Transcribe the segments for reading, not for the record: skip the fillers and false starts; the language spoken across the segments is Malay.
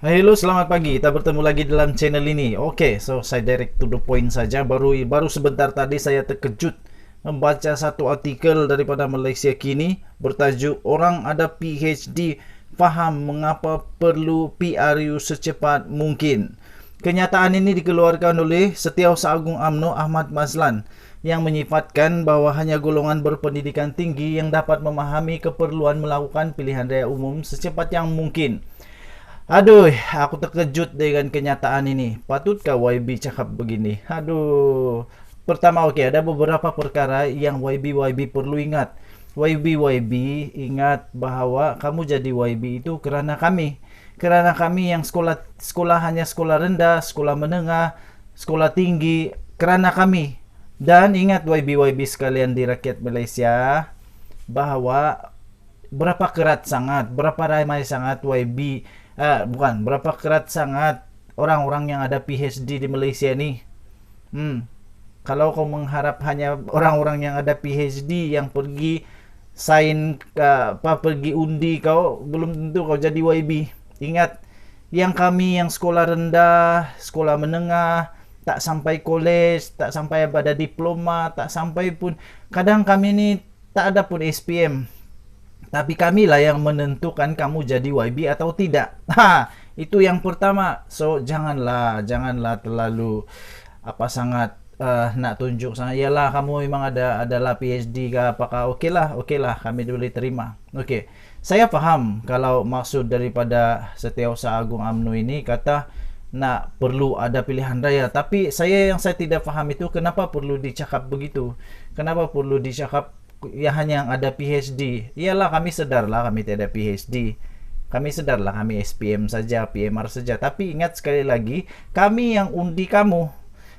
Halo, selamat pagi. Kita bertemu lagi dalam channel ini. Oke, so saya direct to the point saja. Baru sebentar tadi saya terkejut membaca satu artikel daripada Malaysia Kini bertajuk "Orang ada PhD faham mengapa perlu PRU secepat mungkin". Kenyataan ini dikeluarkan oleh Setiausaha Agung UMNO Ahmad Mazlan yang menyifatkan bahawa hanya golongan berpendidikan tinggi yang dapat memahami keperluan melakukan pilihan raya umum secepat yang mungkin. Aduh, aku terkejut dengan kenyataan ini. Patutkah YB cakap begini? Aduh. Pertama, ada beberapa perkara yang YB perlu ingat. YB ingat bahawa kamu jadi YB itu kerana kami. Kerana kami yang sekolah hanya sekolah rendah, sekolah menengah, sekolah tinggi, kerana kami. Dan ingat YB sekalian di rakyat Malaysia bahawa berapa kerat sangat, berapa ramai sangat berapa kerat sangat orang-orang yang ada PhD di Malaysia ni. Kalau kau mengharap hanya orang-orang yang ada PhD yang pergi pergi undi, kau belum tentu kau jadi YB. Ingat, yang kami yang sekolah rendah, sekolah menengah, tak sampai college, tak sampai pada diploma, tak sampai pun, kadang kami ni tak ada pun SPM. Tapi kamilah yang menentukan kamu jadi YB atau tidak. Itu yang pertama. So janganlah terlalu sangat nak tunjuk sangat. Yalah, kamu memang adalah PhD ke apakah? Okeylah, kami boleh terima. Okey. Saya faham kalau maksud daripada Setiausaha Agung UMNO ini kata nak perlu ada pilihan raya, tapi yang saya tidak faham itu kenapa perlu dicakap begitu. Kenapa perlu dicakap ya hanya yang ada PhD? Iyalah, kami sedarlah kami tidak ada PhD. Kami sedarlah kami SPM saja, PMR saja. Tapi ingat sekali lagi, kami yang undi kamu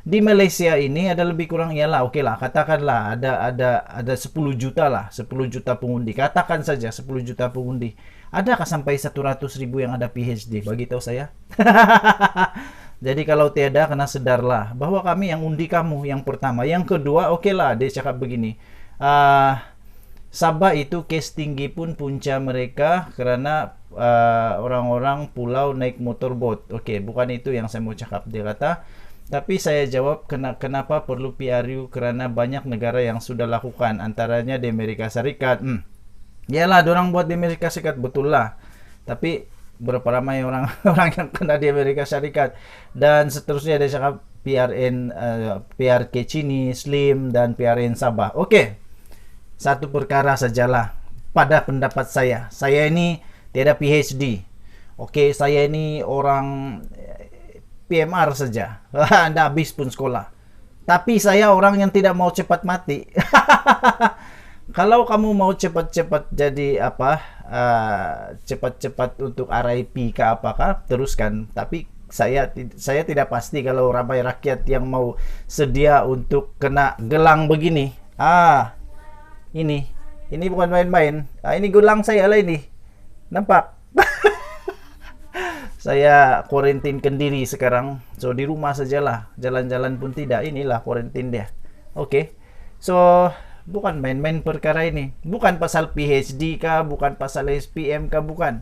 di Malaysia ini ada lebih kurang, iyalah okeylah, katakanlah ada 10 juta lah, 10 juta pengundi. Katakan saja 10 juta pengundi. Adakah sampai 100,000 yang ada PhD? Bagi tahu saya. Jadi kalau tiada, kena sedarlah bahwa kami yang undi kamu yang pertama. Yang kedua, okeylah, dia cakap begini. Sabah itu kes tinggi pun punca mereka kerana orang-orang pulau naik motorboat. Okey, bukan itu yang saya mau cakap. Dia kata, tapi saya jawab kenapa perlu PRU, kerana banyak negara yang sudah lakukan, antaranya di Amerika Serikat. Yalah, dorang buat di Amerika Serikat, betul lah. Tapi berapa ramai orang yang kena di Amerika Serikat? Dan seterusnya dia cakap PRK Cini, Slim dan PRN Sabah. Okey. Satu perkara sajalah pada pendapat saya. Saya ini tiada PhD. Okey, saya ini orang PMR saja. Anda habis pun sekolah. Tapi saya orang yang tidak mau cepat mati. Kalau kamu mau cepat-cepat jadi cepat-cepat untuk RIP ke apakah, teruskan. Tapi saya tidak pasti kalau ramai rakyat yang mau sedia untuk kena gelang begini. Ini bukan main-main. Ini gelang saya lah ini. Nampak? Saya kuarantinkan diri sekarang. So di rumah sajalah. Jalan-jalan pun tidak. Inilah kuarantin dia. Okey. So bukan main-main perkara ini. Bukan pasal PhD kah, bukan pasal SPM kah, bukan.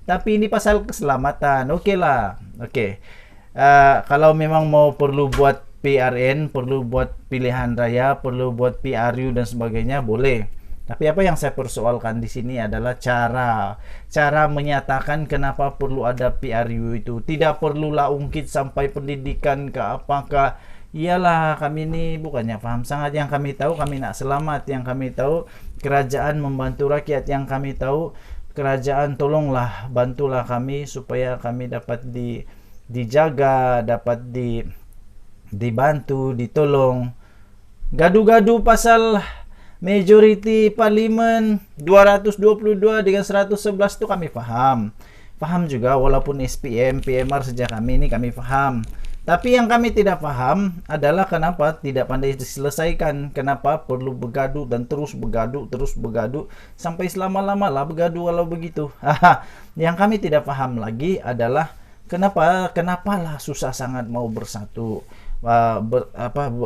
Tapi ini pasal keselamatan. Okeylah. Okey. Kalau memang mau perlu buat PRN, perlu buat pilihan raya, perlu buat PRU dan sebagainya, boleh. Tapi apa yang saya persoalkan di sini adalah cara menyatakan kenapa perlu ada PRU itu. Tidak perlulah ungkit sampai pendidikan ke apakah. Iyalah, kami ini bukannya faham sangat. Yang kami tahu, kami nak selamat. Yang kami tahu, kerajaan membantu rakyat. Yang kami tahu, kerajaan tolonglah, bantulah kami supaya kami dapat dijaga, dapat dibantu, ditolong. Gaduh-gaduh pasal majoriti parlimen 222 dengan 111 itu kami faham juga, walaupun SPM, PMR sejak kami ini kami faham. Tapi yang kami tidak faham adalah kenapa tidak pandai diselesaikan, kenapa perlu bergaduh dan terus bergaduh sampai selama-lama lah bergaduh kalau begitu. Yang kami tidak faham lagi adalah kenapalah susah sangat mau bersatu,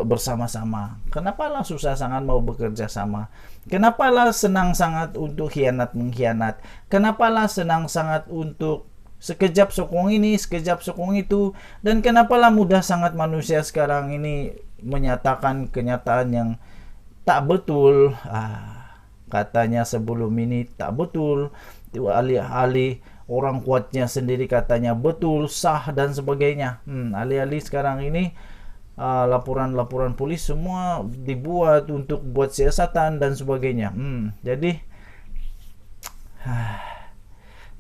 bersama-sama. Kenapalah susah sangat mau bekerja sama? Kenapalah senang sangat untuk mengkhianat? Kenapalah senang sangat untuk Sekejap sokong ini, sekejap sokong itu. Dan kenapalah mudah sangat manusia sekarang ini menyatakan kenyataan yang tak betul. Katanya sebelum ini tak betul. Alih-alih orang kuatnya sendiri katanya betul, sah dan sebagainya. Alih-alih sekarang ini laporan-laporan polis semua dibuat untuk buat siasatan dan sebagainya. Jadi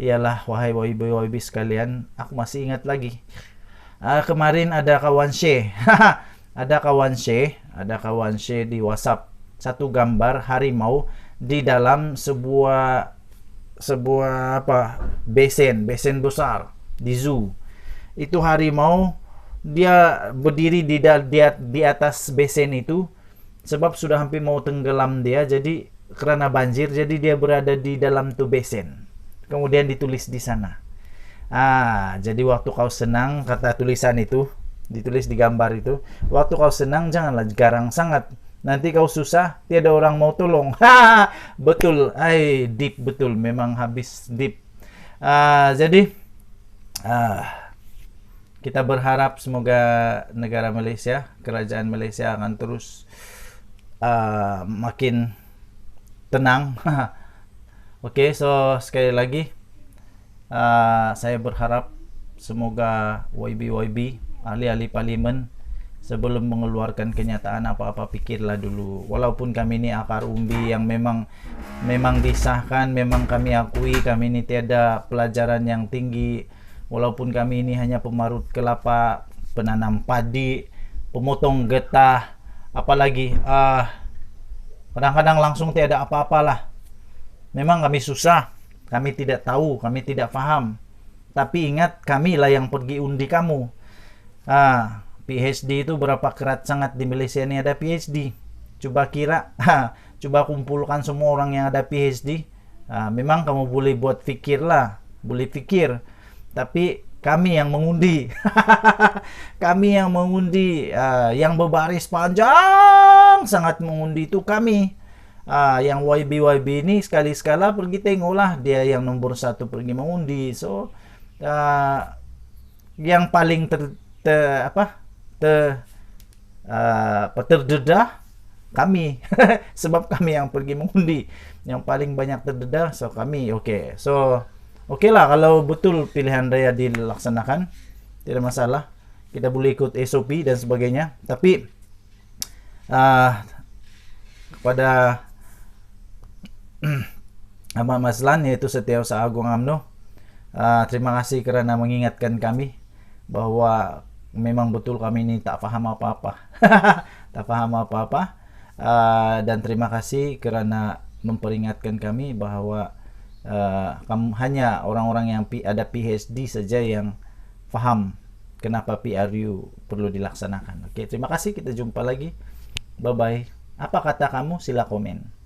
iyalah, wahai YB sekalian, aku masih ingat lagi. Kemarin ada kawan Syekh. ada kawan Syekh di WhatsApp, satu gambar harimau di dalam sebuah besen besar di zoo. Itu harimau, dia berdiri di atas besen itu sebab sudah hampir mau tenggelam dia, jadi karena banjir, jadi dia berada di dalam tuh besen. Kemudian ditulis di sana. Jadi waktu kau senang, kata tulisan itu ditulis di gambar itu, waktu kau senang janganlah garang sangat. Nanti kau susah, tiada orang mau tolong. Betul, deep betul, memang habis deep. Jadi kita berharap semoga negara Malaysia, kerajaan Malaysia akan terus makin tenang. Oke, so sekali lagi saya berharap semoga YB ahli-ahli parlimen sebelum mengeluarkan kenyataan apa-apa pikirlah dulu. Walaupun kami ini akar umbi yang memang disahkan, memang kami akui kami ini tiada pelajaran yang tinggi. Walaupun kami ini hanya pemarut kelapa, penanam padi, pemotong getah, apalagi kadang-kadang langsung tiada apa-apalah. Memang kami susah, kami tidak tahu, kami tidak paham. Tapi ingat, kamilah yang pergi undi kamu. PhD itu berapa kerat sangat di Malaysia ini ada PhD. Coba kira, coba kumpulkan semua orang yang ada PhD. Memang kamu boleh buat fikir lah, boleh fikir. Tapi kami yang mengundi. Kami yang mengundi, yang berbaris panjang sangat mengundi itu kami. Yang YB ini sekali-sekala pergi tengoklah, dia yang nomor 1 pergi mengundi. So yang paling terdedah kami. Sebab kami yang pergi mengundi, yang paling banyak terdedah, so kami. So lah, kalau betul pilihan raya dilaksanakan, tidak masalah, kita boleh ikut SOP dan sebagainya. Tapi kepada Ahmad Mazlan, yaitu Setiausaha Agung UMNO, terima kasih kerana mengingatkan kami bahwa memang betul kami ini tak faham apa-apa. Tak faham apa-apa. Dan terima kasih kerana memperingatkan kami bahwa hanya orang-orang yang ada PhD saja yang faham kenapa PRU perlu dilaksanakan. Terima kasih, kita jumpa lagi. Bye-bye. Apa kata kamu? Sila komen.